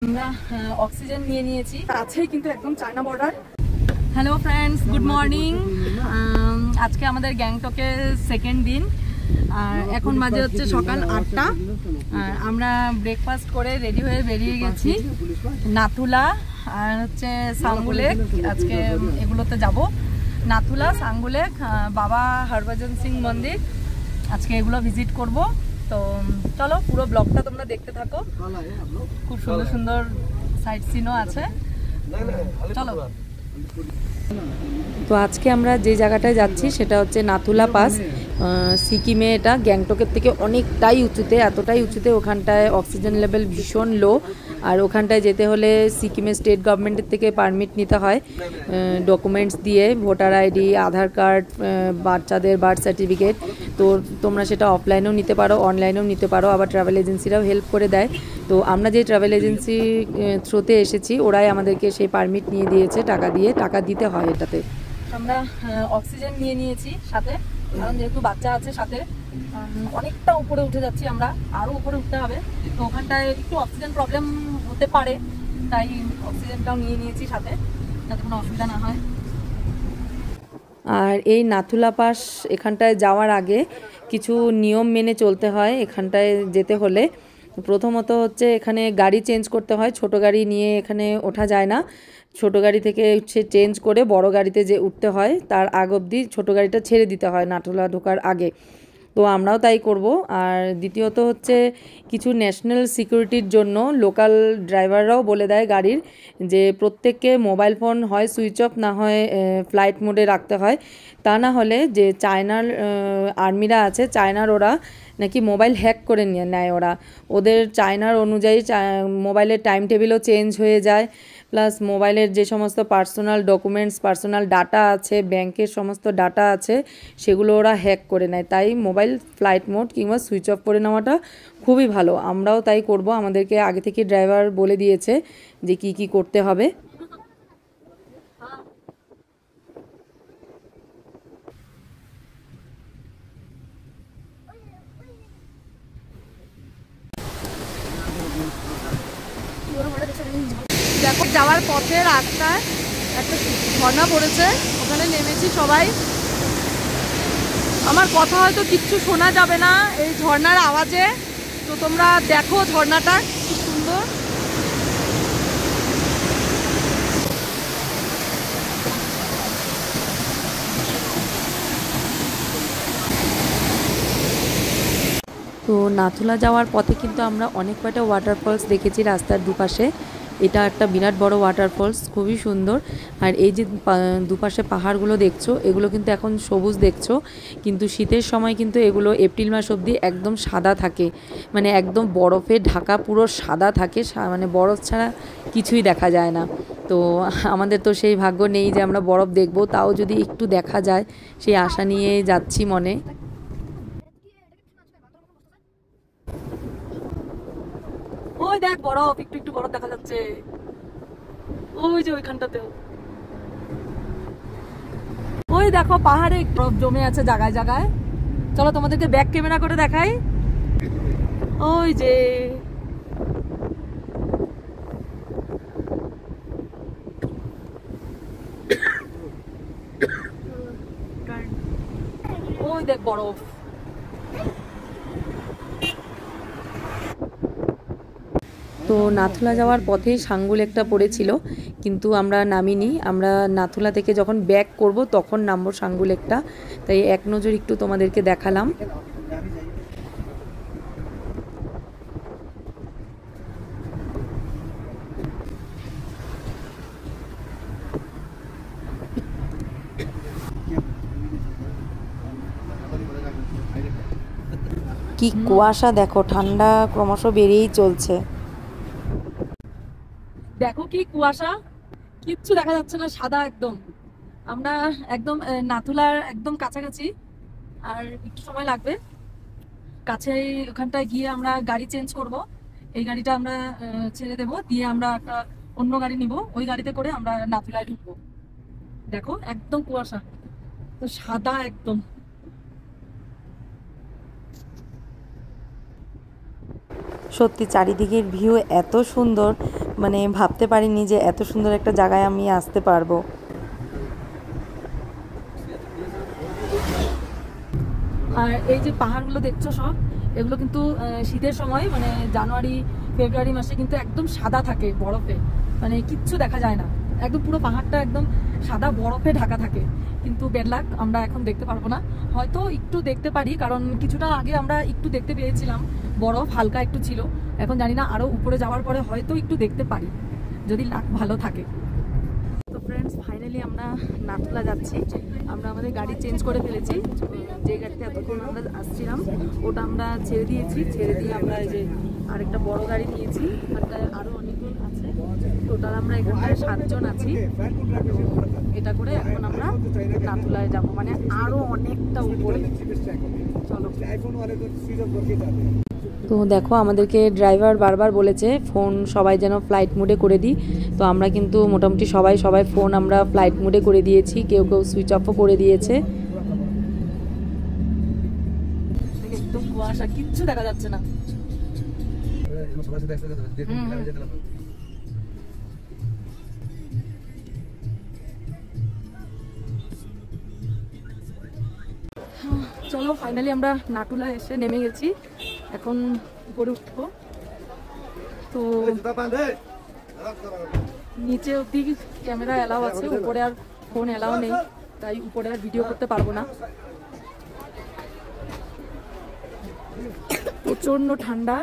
আমরা অক্সিজেন নিয়ে নিয়েছি, আছেই কিন্তু একদম China border. Hello friends, good morning. আজকে আমাদের গ্যাংটকের সেকেন্ড দিন, আর এখন বাজে হচ্ছে সকাল 8টা। আর আমরা ব্রেকফাস্ট করে রেডি হয়ে বেরিয়ে গেছি নাথুলা আর হচ্ছে সাঙ্গুলেক। আজকে এগুলোতে যাব, নাথুলা, সাঙ্গুলেক, বাবা হরভজন সিং মন্দির, আজকে এগুলো ভিজিট করব। তো চলো পুরো ব্লগটা তোমরা দেখতে থাকো, খুব সুন্দর সুন্দর সাইট সিনও আছে, চলো। তো আজকে আমরা যে জায়গাটায় যাচ্ছি সেটা হচ্ছে নাথুলা পাস, সিকিমে। এটা গ্যাংটকের থেকে অনেকটাই উঁচুতে, এতটাই উঁচুতে ওখানটায় অক্সিজেন লেভেল ভীষণ লো। আর ওখানটায় যেতে হলে সিকিমের স্টেট গভর্নমেন্টের থেকে পারমিট নিতে হয়, ডকুমেন্টস দিয়ে, ভোটার আইডি, আধার কার্ড, বাচ্চাদের বার্থ সার্টিফিকেট। তো তোমরা সেটা অফলাইনেও নিতে পারো, অনলাইনেও নিতে পারো, আবার ট্রাভেল এজেন্সিরাও হেল্প করে দেয়। তো আমরা যে ট্রাভেল এজেন্সি থ্রুতে এসেছি ওরাই আমাদেরকে সেই পারমিট নিয়ে দিয়েছে, টাকা দিতে হয় এটাতে। আমরা অক্সিজেন নিয়ে নিয়েছি সাথে, কারণ যেহেতু বাচ্চা আছে সাথে, অনেকটা উপরে উঠে যাচ্ছি আমরা, আরও উপরে উঠতে হবে। তো ওখানটায় একটু অক্সিজেন প্রবলেম হতে পারে, তাই অক্সিজেনটাও নিয়ে নিয়েছি সাথে, যাতে কোনো অসুবিধা না হয়। আর এই নাথুলা পাস এখানটায় যাওয়ার আগে কিছু নিয়ম মেনে চলতে হয়। এখানটায় যেতে হলে প্রথমত হচ্ছে এখানে গাড়ি চেঞ্জ করতে হয়, ছোট গাড়ি নিয়ে এখানে ওঠা যায় না। ছোট গাড়ি থেকে সে চেঞ্জ করে বড় গাড়িতে যে উঠতে হয়, তার আগ অবধি ছোট গাড়িটা ছেড়ে দিতে হয় নাথুলা ঢোকার আগে। তো আমরাও তাই করব। আর দ্বিতীয়ত হচ্ছে কিছু ন্যাশনাল সিকিউরিটির জন্য লোকাল ড্রাইভাররাও বলে দেয় গাড়ির, যে প্রত্যেককে মোবাইল ফোন হয় সুইচ অফ, না হয় ফ্লাইট মোডে রাখতে হয়। তা না হলে যে চায়নার আর্মিরা আছে, চায়নার ওরা নাকি মোবাইল হ্যাক করে নিয়ে নেয়। ওদের চায়নার অনুযায়ী মোবাইলের টাইম টেবিলও চেঞ্জ হয়ে যায়, প্লাস মোবাইলের যে সমস্ত পার্সোনাল ডকুমেন্টস, পার্সোনাল ডাটা আছে, ব্যাংকের সমস্ত ডাটা আছে, সেগুলো ওরা হ্যাক করে নেয়। তাই মোবাইল ফ্লাইট মোড কিংবা সুইচ অফ করে নেওয়াটা খুবই ভালো। আমরাও তাই করব, আমাদেরকে আগে থেকে ড্রাইভার বলে দিয়েছে যে কি কি করতে হবে। দেখো যাওয়ার পথে রাস্তায় একটা ঝর্ণা পড়েছে, ওখানে নেমেছি সবাই। আমার কথা হয়তো কিচ্ছু শোনা যাবে না এই ঝর্ণার আওয়াজে, তো তোমরা দেখো ঝর্ণাটা কি সুন্দর। তো নাথুলা যাওয়ার পথে কিন্তু আমরা অনেক কয়টা ওয়াটারফলস দেখেছি রাস্তার দুপাশে। এটা একটা বিরাট বড় ওয়াটারফলস, খুবই সুন্দর। আর এই যে দুপাশে পাহাড়গুলো দেখছো, এগুলো কিন্তু এখন সবুজ দেখছো, কিন্তু শীতের সময় কিন্তু এগুলো এপ্রিল মাস অবধি একদম সাদা থাকে, মানে একদম বরফে ঢাকা, পুরো সাদা থাকে, মানে বরফ ছাড়া কিছুই দেখা যায় না। তো আমাদের তো সেই ভাগ্য নেই যে আমরা বরফ দেখবো, তাও যদি একটু দেখা যায় সেই আশা নিয়ে যাচ্ছি মনে। ওই দেখ বরফ, একটু একটু বরফ দেখা যাচ্ছে, ওই যে ওইখানটাতেও। ওই দেখো পাহাড়ে বরফ জমে আছে জায়গায় জায়গায়। চলো তোমাদেরকে ব্যাক ক্যামেরা করে দেখাই, ওই যে ওই দেখ বরফ। তো নাথুলা যাওয়ার পথে সাঙ্গুল একটা পড়েছিল, কিন্তু আমরা নামিনি। আমরা নাথুলা থেকে যখন ব্যাক করব তখন নামবো সাঙ্গুল একটা, তাই এক নজর একটু তোমাদেরকে দেখালাম। কি কুয়াশা দেখো, ঠান্ডা ক্রমশ বেড়েই চলছে। দেখো কি কুয়াশা, কিচ্ছু দেখা যাচ্ছে না, সাদা একদম। আমরা একদম নাথুলার একদম কাছাকাছি, আর একটু সময় লাগবে। কাছে ওখানটায় গিয়ে আমরা গাড়ি চেঞ্জ করব, এই গাড়িটা আমরা ছেড়ে দেবো, দিয়ে আমরা একটা অন্য গাড়ি নিব, ওই গাড়িতে করে আমরা নাথুলায় ঢুকবো। দেখো একদম কুয়াশা, তো সাদা একদম। সত্যি চারিদিকের ভিউ এত সুন্দর, মানে ভাবতে পারিনি যে এত সুন্দর একটা জায়গায় আমি আসতে পারবো। আর এই যে পাহাড়গুলো দেখছো সব, এগুলো কিন্তু শীতের সময় মানে জানুয়ারি ফেব্রুয়ারি মাসে কিন্তু একদম সাদা থাকে বরফে, মানে কিচ্ছু দেখা যায় না, একদম পুরো পাহাড়টা একদম সাদা বরফে ঢাকা থাকে। কিন্তু বেডলাক আমরা এখন দেখতে পারবো না, হয়তো একটু দেখতে পারি, কারণ কিছুটা আগে আমরা একটু দেখতে পেয়েছিলাম, বরফ হালকা একটু ছিল। এখন জানি না, আরও উপরে যাওয়ার পরে হয়তো একটু দেখতে পারি যদি লাক ভালো থাকে। তো ফ্রেন্ডস, ফাইনালি আমরা নাথুলা যাচ্ছি। আমরা আমাদের গাড়ি চেঞ্জ করে ফেলেছি, যে গাড়িতে এতক্ষণ আমরা আসছিলাম ওটা আমরা ছেড়ে দিয়েছি। ছেড়ে দিয়ে আমরা এই যে আরেকটা বড় গাড়ি নিয়েছি, এখানটায় আরও অনেকজন আছে, টোটাল আমরা এখানটায় 7 জন আছি। এটা করে এখন আমরা নাথুলায় যাব, মানে আরও অনেকটা উপরে। চলো। তো দেখো, আমাদেরকে ড্রাইভার বারবার বলেছে ফোন সবাই যেন ফ্লাইট মোডে করে দিই। তো আমরা কিন্তু মোটামুটি সবাই ফোন আমরা ফ্লাইট মোডে করে দিয়েছি, কেউ কেউ সুইচ অফও করে দিয়েছে। একদম কুয়াশা, কিচ্ছু দেখা যাচ্ছে না। চলো, ফাইনালি আমরা নাটুলা এসে নেমে গেছি, এখন উপরে উঠবো। তো নিচে অব্দি ক্যামেরা এলাও আছে, উপরে আর ফোন এলাও নেই, তাই উপরে আর ভিডিও করতে পারবো না। প্রচন্ড ঠান্ডা।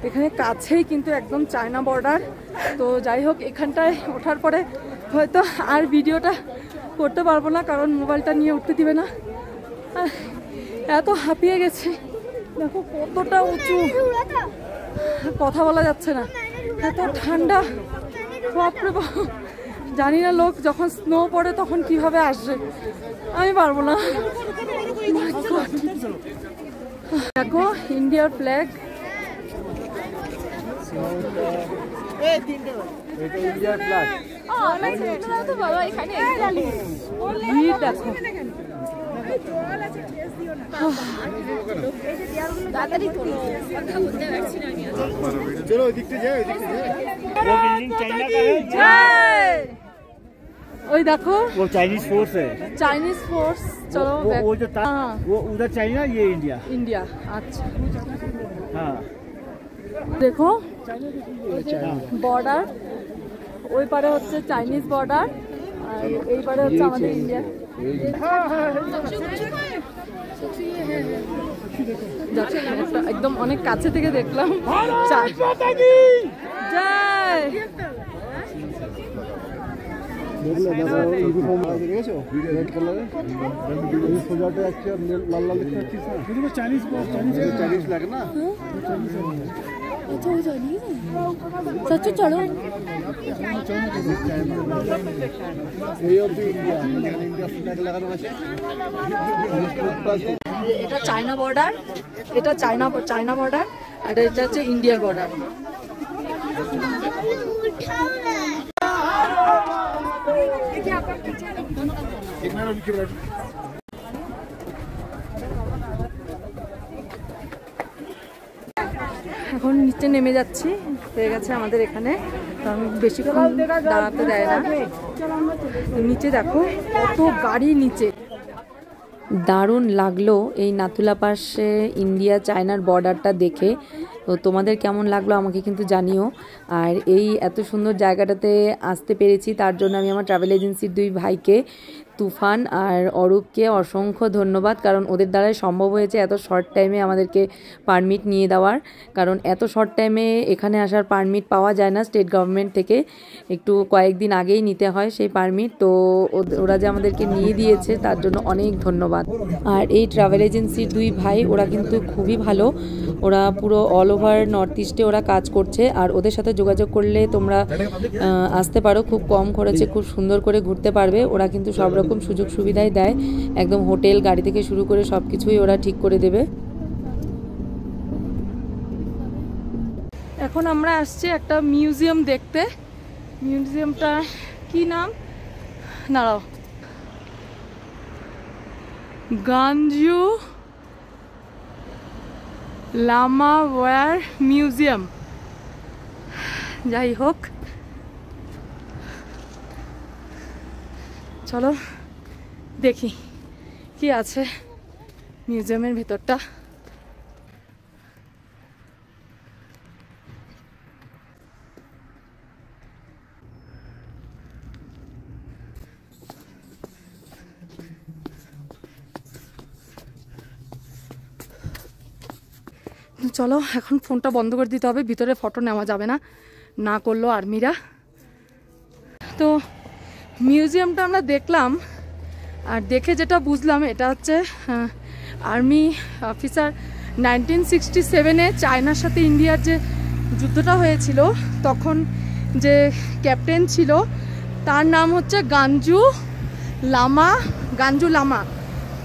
এখানে কাছেই কিন্তু একদম চায়না বর্ডার। তো যাই হোক, এখানটায় ওঠার পরে হয়তো আর ভিডিওটা করতে পারবো না, কারণ মোবাইলটা নিয়ে উঠতে দিবে না। এত হাঁপিয়ে গেছি, দেখো কতটা উঁচু, কথা বলা যাচ্ছে না, এত ঠান্ডা। বাপরে বাপ, জানি না লোক যখন স্নো পড়ে তখন কিভাবে আসবে, আমি পারবো না। দেখো ইন্ডিয়ার ফ্ল্যাগ, ওই দেখো वो चाइनीज फोर्स है। Chinese force. चलो वो जो वो उधर चाइना, ये इंडिया। इंडिया, अच्छा हाँ দেখো বর্ডার, ওই পারে হচ্ছে চাইনিজ বর্ডার আর এই পারে হচ্ছে আমাদের ইন্ডিয়া। একদম অনেক কাছে থেকে দেখলাম। জয় সচ্চু চলো। এটা চায়না বর্ডার, এটা চায়না বর্ডার, আর এটা হচ্ছে ইন্ডিয়ার বর্ডার। এখন নিচে নেমে যাচ্ছি, হয়ে গেছে আমাদের এখানে, কারণ বেশিক্ষণ দাঁড়াতে দেয় না। নিচে দেখো কত গাড়ি নিচে। দারুণ লাগলো এই নাথুলা পাশে ইন্ডিয়া চায়নার বর্ডারটা দেখে। তো তোমাদের কেমন লাগলো আমাকে কিন্তু জানিও। আর এই এত সুন্দর জায়গাটাতে আসতে পেরেছি তার জন্য আমি আমার ট্রাভেল এজেন্সির 2 ভাইকে, তুফান আর অরূপকে অসংখ্য ধন্যবাদ, কারণ ওদের দ্বারাই সম্ভব হয়েছে এত শর্ট টাইমে আমাদেরকে পারমিট নিয়ে দেওয়ার। কারণ এত শর্ট টাইমে এখানে আসার পারমিট পাওয়া যায় না স্টেট গভর্নমেন্ট থেকে, একটু কয়েকদিন আগেই নিতে হয় সেই পারমিট। তো ওরা যে আমাদেরকে নিয়ে দিয়েছে তার জন্য অনেক ধন্যবাদ। আর এই ট্রাভেল এজেন্সির 2 ভাই ওরা কিন্তু খুবই ভালো, ওরা পুরো অল ওভার নর্থ ইস্টে ওরা কাজ করছে। আর ওদের সাথে যোগাযোগ করলে তোমরা আসতে পারো, খুব কম খরচে খুব সুন্দর করে ঘুরতে পারবে। ওরা কিন্তু সব রকম রকম সুযোগ সুবিধাই দেয়, একদম হোটেল গাড়ি থেকে শুরু করে সব কিছুই ওরা ঠিক করে দেবে। এখন আমরা আসছি একটা মিউজিয়াম দেখতে। মিউজিয়ামটা কি নাম, দাঁড়াও, গাঞ্জু লামা ওয়ার মিউজিয়াম। যাই হোক, চলো দেখি কি আছে মিউজিয়ামের ভেতরটা। চলো এখন ফোনটা বন্ধ করে দিতে হবে, ভিতরে ফটো নেওয়া যাবে না, না করলো আর্মিরা। তো মিউজিয়ামটা আমরা দেখলাম, আর দেখে যেটা বুঝলাম এটা হচ্ছে আর্মি অফিসার 1967-এ চায়নার সাথে ইন্ডিয়ার যে যুদ্ধটা হয়েছিল তখন যে ক্যাপ্টেন ছিল তার নাম হচ্ছে গাঞ্জু লামা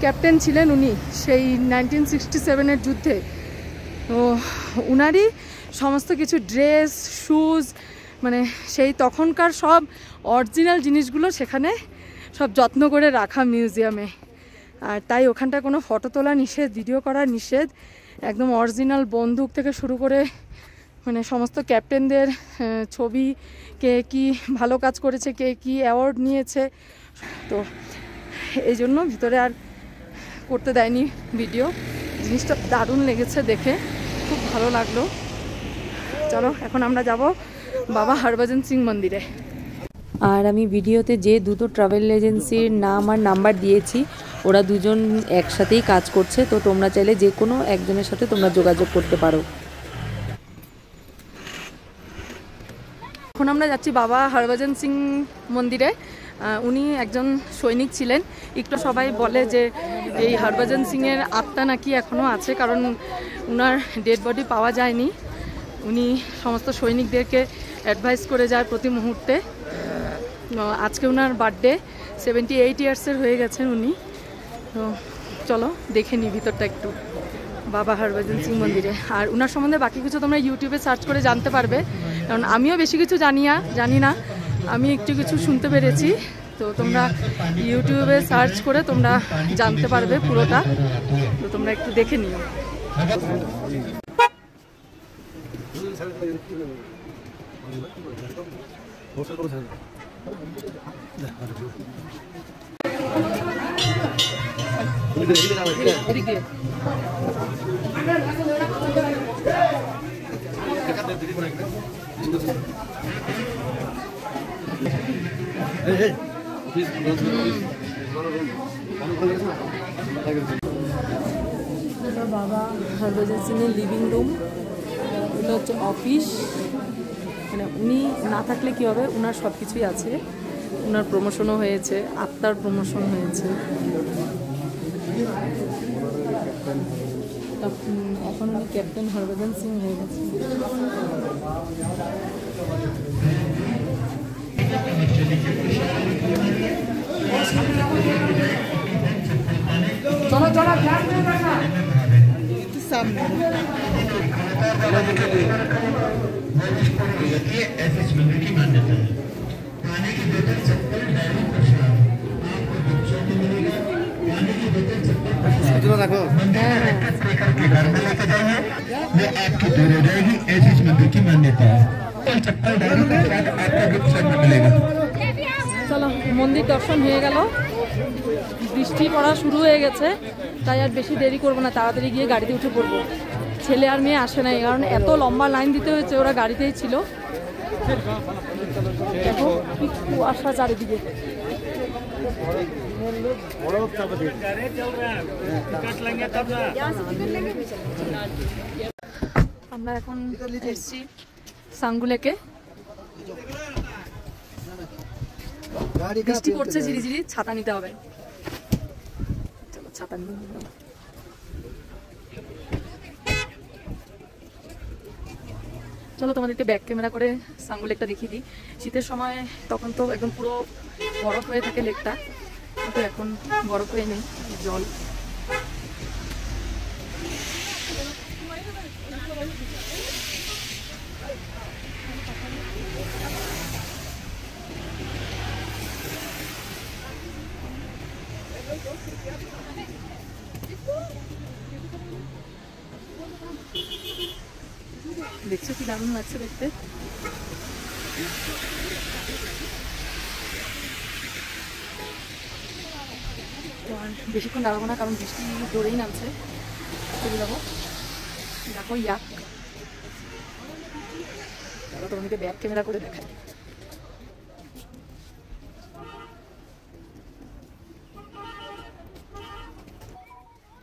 ক্যাপ্টেন ছিলেন উনি সেই 1967-এর যুদ্ধে। তো উনারই সমস্ত কিছু ড্রেস, শুজ, মানে সেই তখনকার সব অরিজিনাল জিনিসগুলো সেখানে সব যত্ন করে রাখা মিউজিয়ামে। আর তাই ওখানটায় কোনো ফটো তোলা নিষেধ, ভিডিও করা নিষেধ। একদম অরিজিনাল বন্দুক থেকে শুরু করে মানে সমস্ত ক্যাপ্টেনদের ছবি, কে কি ভালো কাজ করেছে, কে কি অ্যাওয়ার্ড নিয়েছে। তো এই জন্য ভিতরে আর করতে দেয়নি ভিডিও। জিনিসটা দারুণ লেগেছে দেখে, খুব ভালো লাগলো। চলো এখন আমরা যাব বাবা হরভজন সিং মন্দিরে। আর আমি ভিডিওতে যে দুটো ট্রাভেল এজেন্সির নাম আর নাম্বার দিয়েছি ওরা দুজন একসাথেই কাজ করছে, তো তোমরা চাইলে যে কোনো একজনের সাথে তোমরা যোগাযোগ করতে পারো। এখন আমরা যাচ্ছি বাবা হরভজন সিং মন্দিরে। উনি একজন সৈনিক ছিলেন। একটু সবাই বলে যে এই হরভজন সিংয়ের আত্মা নাকি এখনও আছে, কারণ উনার ডেড বডি পাওয়া যায়নি। উনি সমস্ত সৈনিকদেরকে অ্যাডভাইস করে যায় প্রতি মুহূর্তে। আজকে ওনার বার্থডে, 78 ইয়ার্সের হয়ে গেছেন উনি। তো চলো দেখে নিই ভিতরটা একটু বাবা হরভজন সিং মন্দিরে। আর ওনার সম্বন্ধে বাকি কিছু তোমরা ইউটিউবে সার্চ করে জানতে পারবে, কারণ আমিও বেশি কিছু জানি না, আমি একটু কিছু শুনতে পেরেছি। তো তোমরা ইউটিউবে সার্চ করে তোমরা জানতে পারবে পুরোটা। তো তোমরা একটু দেখে নিও। বাবা হরভজন সিংয়ের লিভিং রুম, এটা হচ্ছে অফিস। মানে উনি না থাকলে কী হবে, ওনার সব কিছুই আছে। ওনার প্রমোশনও হয়েছে, আত্মার প্রমোশন হয়েছে। এখন উনি ক্যাপ্টেন হরভজন সিং হয়ে গেছে। চলো চলো সামনে रखो वो आपकी दूर हो जाएगी, ऐसी इस मंदिर की मान्यता है। चप्पल डालने के बाद आपका गिफ्ट सेट मिलेगा। চলো মন্দির দর্শন হয়ে গেল, বৃষ্টি পড়া শুরু হয়ে গেছে, তাই আর বেশি দেরি করবো না, তাড়াতাড়ি গিয়ে গাড়িতে উঠে পড়বো। ছেলে আর মেয়ে আসে নাই, কারণ এত লম্বা লাইন দিতে হয়েছে, ওরা গাড়িতেই ছিল। দেখো কি কুয়াশা চারিদিকে। আমরা এখন এসেছি সাঙ্গুলেকে। বৃষ্টি পড়ছে ঝিরিঝিরি, ছাতা নিতে হবে। চলো ছাতা নিয়ে চলো তোমাদেরকে ব্যাক ক্যামেরা করে সাঙ্গু লেকটা দেখিয়ে দিই। শীতের সময় তখন তো একদম পুরো বরফ হয়ে থাকে লেকটা, কিন্তু এখন বরফ হয়ে নেই, জল। দেখছো কি দারুণ লাগছে দেখতে। বেশিক্ষণ দাঁড়াবো না, কারণ বৃষ্টি জোরেই নামছে। চলে যাবো। দেখো ইয়াক, তোমাকে ব্যাক ক্যামেরা করে দেখাই।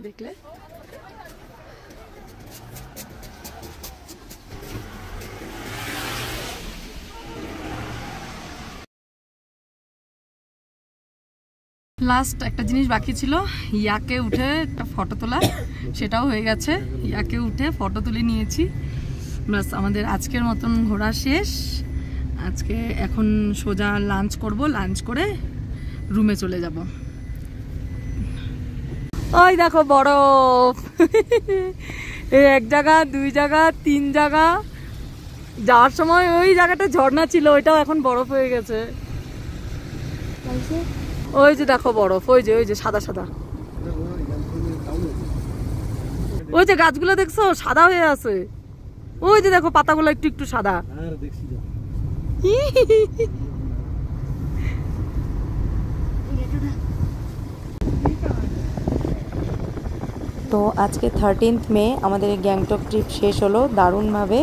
দেখলে লাস্ট একটা জিনিস বাকি ছিল, ইয়াকে উঠে একটা ফটো তোলা, সেটাও হয়ে গেছে। ইয়াকে উঠে ফটো তুলে নিয়েছি। ব্যাস আমাদের আজকের মতন ঘোরা শেষ। আজকে এখন সোজা লাঞ্চ করব, লাঞ্চ করে রুমে চলে যাব। ওই দেখো বরফ, এক জায়গা, দুই জায়গা, তিন জায়গা। যাওয়ার সময় ওই জায়গাটা ঝর্ণা ছিল, ওইটাও এখন বরফ হয়ে গেছে। ওই যে দেখো বরফ, ওই যে সাদা সাদা, ওই যে গাছগুলো দেখছো সাদা হয়ে আছে। ওই যে দেখো পাতাগুলো একটু একটু সাদা। তো আজকে 13th মে আমাদের গ্যাংটক ট্রিপ শেষ হলো দারুণভাবে।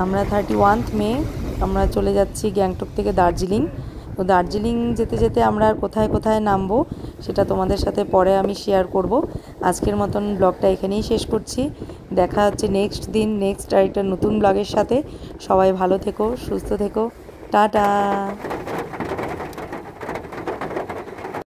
আমরা 31st মে আমরা চলে যাচ্ছি গ্যাংটক থেকে দার্জিলিং। তো দার্জিলিং যেতে যেতে আমরা কোথায় কোথায় নামবো সেটা তোমাদের সাথে পরে আমি শেয়ার করব। আজকের মতন ব্লগটা এখানেই শেষ করছি। দেখা হচ্ছে নেক্সট দিন, নেক্সট আরেকটা নতুন ব্লগের সাথে। সবাই ভালো থেকো, সুস্থ থেকো, টাটা।